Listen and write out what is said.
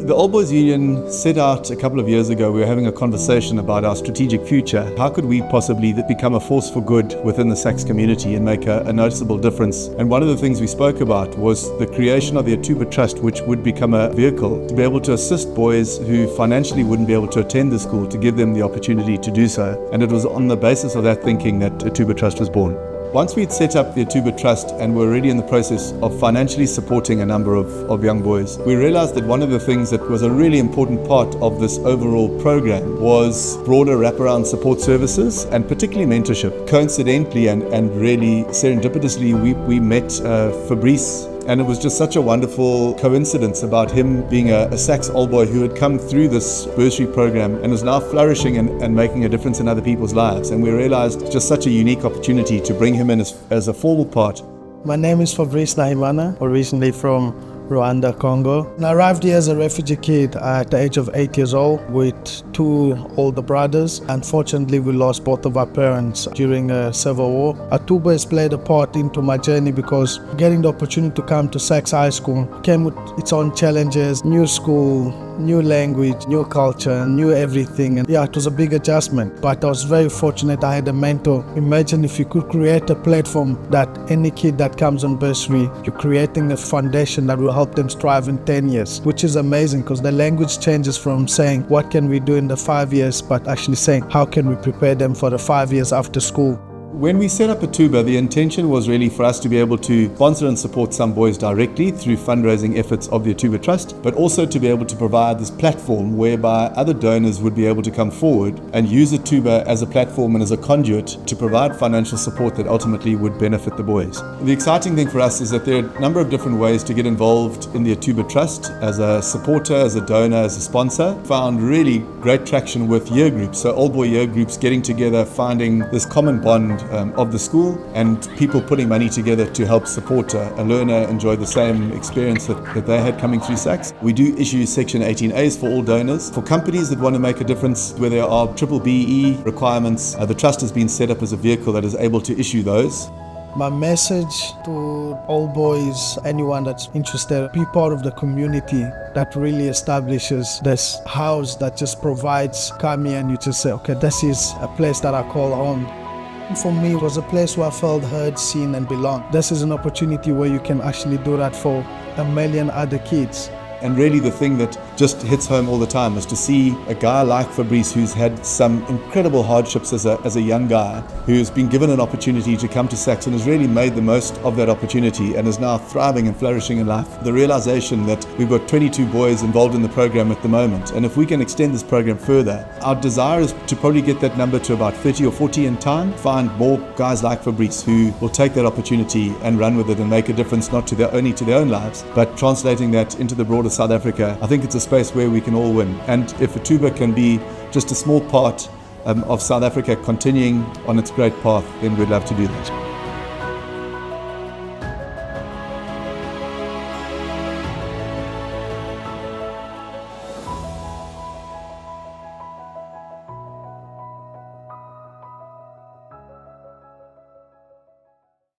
The Old Boys Union set out a couple of years ago. We were having a conversation about our strategic future. How could we possibly become a force for good within the SACS community and make a noticeable difference? And one of the things we spoke about was the creation of the Ithuba Trust, which would become a vehicle to be able to assist boys who financially wouldn't be able to attend the school, to give them the opportunity to do so. And it was on the basis of that thinking that Ithuba Trust was born. Once we'd set up the Ithuba Trust and were already in the process of financially supporting a number of young boys, we realized that one of the things that was a really important part of this overall program was broader wraparound support services and particularly mentorship. Coincidentally and really serendipitously, we met Fabrice. And it was just such a wonderful coincidence about him being a SACS old boy who had come through this bursary program and was now flourishing and making a difference in other people's lives. And we realized just such a unique opportunity to bring him in as a formal part. My name is Fabrice Nahimana, originally from Rwanda, Congo. And I arrived here as a refugee kid at the age of 8 years old with two older brothers. Unfortunately, we lost both of our parents during a civil war. Ithuba has played a part into my journey because getting the opportunity to come to SACS High School came with its own challenges, new school, new language, new culture, new everything. And yeah, it was a big adjustment, but I was very fortunate I had a mentor. Imagine if you could create a platform that any kid that comes on bursary, you're creating a foundation that will help them strive in 10 years, which is amazing because the language changes from saying, what can we do in the 5 years, but actually saying, how can we prepare them for the 5 years after school? When we set up Ithuba, the intention was really for us to be able to sponsor and support some boys directly through fundraising efforts of the Ithuba Trust, but also to be able to provide this platform whereby other donors would be able to come forward and use Ithuba as a platform and as a conduit to provide financial support that ultimately would benefit the boys. The exciting thing for us is that there are a number of different ways to get involved in the Ithuba Trust as a supporter, as a donor, as a sponsor. Found really great traction with year groups, so old boy year groups getting together, finding this common bond of the school and people putting money together to help support a learner enjoy the same experience that they had coming through SACS. We do issue Section 18As for all donors. For companies that want to make a difference where there are BBBE requirements, the trust has been set up as a vehicle that is able to issue those. My message to all boys, anyone that's interested, be part of the community that really establishes this house that just provides, come here and you just say, okay, this is a place that I call home. For me, it was a place where I felt heard, seen and belonged. This is an opportunity where you can actually do that for a million other kids. And really the thing that just hits home all the time is to see a guy like Fabrice, who's had some incredible hardships as a young guy, who's been given an opportunity to come to SACS and has really made the most of that opportunity and is now thriving and flourishing in life. The realization that we've got 22 boys involved in the program at the moment, and if we can extend this program further, our desire is to probably get that number to about 30 or 40 in time, find more guys like Fabrice who will take that opportunity and run with it and make a difference not only to their own lives, but translating that into the broader South Africa. I think it's a space where we can all win. And if Ithuba can be just a small part of South Africa continuing on its great path, then we'd love to do that.